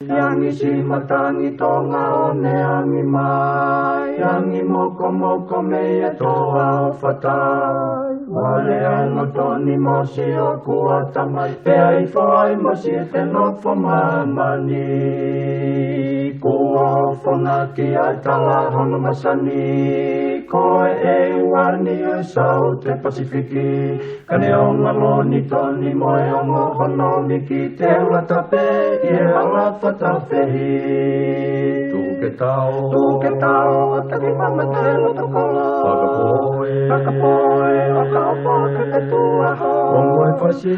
Yangi simatangi tonga one angi mai, yangi moko moko mea toa o Fatai. Wale ango toni mosi o kuata mai, pea I foai mosi e te nofo mamani. Kua fona ki ai tala hono masani, koe e wani e sau te Pasifiki. Kane o ngaloni toni moe o ngo hono miki te ula tape, ie ala Fatai. Tu ke tau, taki mama te loto kolo. Whakapoe, whakaopo ke te tua ho. Ongoe whasi,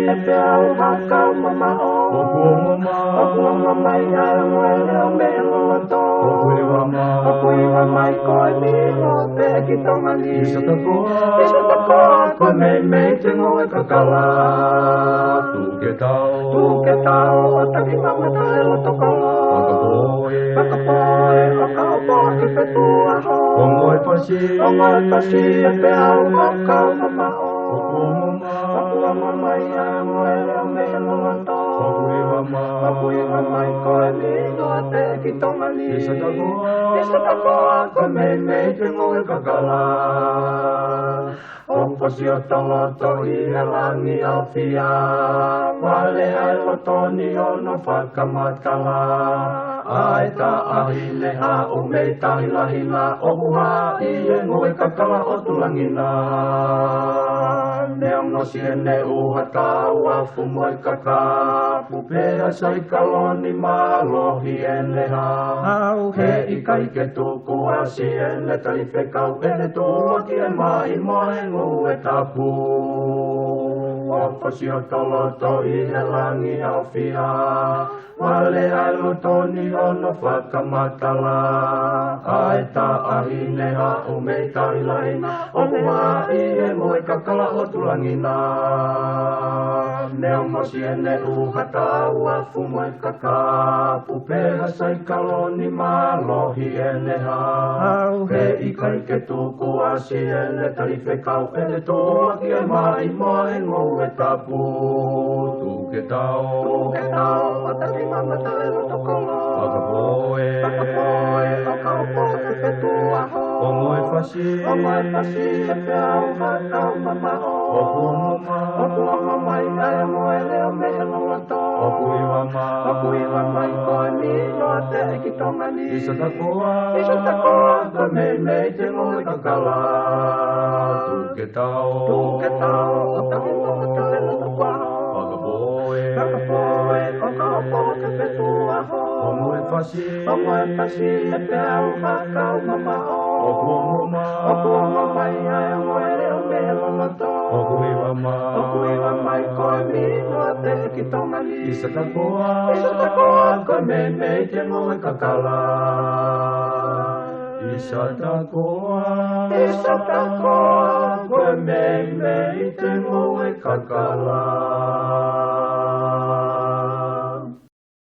e te au hakau mama o. Okua mama I ai moe leo me loto. Okui wa mai koe mino te ki tonga ni. Isa takoa, koe Meimeite ngoe kakala. Tu ke tau, taki mama te loto kolo. Whakapoe, whakaopo ke te tua ho. Ongoe whasi, e te au hakau mama o. Okua mama I ai moe leo me loto. Okui wa mai koe mino te ki tonga ni. Isa takoa, koe Meimeite ngoe kakala. Oposi o toloto I e langi au fia, wale ai lotoni ono whakamatala. Ai ta ahine a o mei tahilahila, o huha I e ngoe kakala o tulangina. Neo ngosi e ne uha tau a FONUA I kaka, pupea sai kaloni malohi e neha. He I kai ke tuku asi e ne talifekau e ne tua ki e mai moe ngu e tapu. Oposi o toloto I e langi au fia, wale ai lotoni ono whakamatala. Ai ta ahine a o mei tahilahina, o hua I e moe kakala o tulangina. Neo ngosi e ne uha tau a FONUA I kaka, pupea sai kaloni malohi e neha. He I kai ke tuku asi e ne talifekau e ne tua ki e mai moe ngu e tapu. Tu ke tau, taki mama te loto kolo. Whakapoe, whakaopo ke te tua ho. Ongoe whasi, e te au hakau mama o. Okua mama I ai moe leo me loto. Okui wa mai koe mino te ki tonga ni. Isa takoa, koe Meimeite ngoe kakala. Tu ke tau, taki mama te loto kolo. Whakapoe, whakaopo ke te tua ho. Ongoe whasi, e te au hakau mama o. Okua mama I ai moe leo me loto. Okui wa mai koe mino te ki tonga ni. Isa takoa, koe Meimeite ngoe kakala. Isa takoa, koe Meimeite ngoe kakala.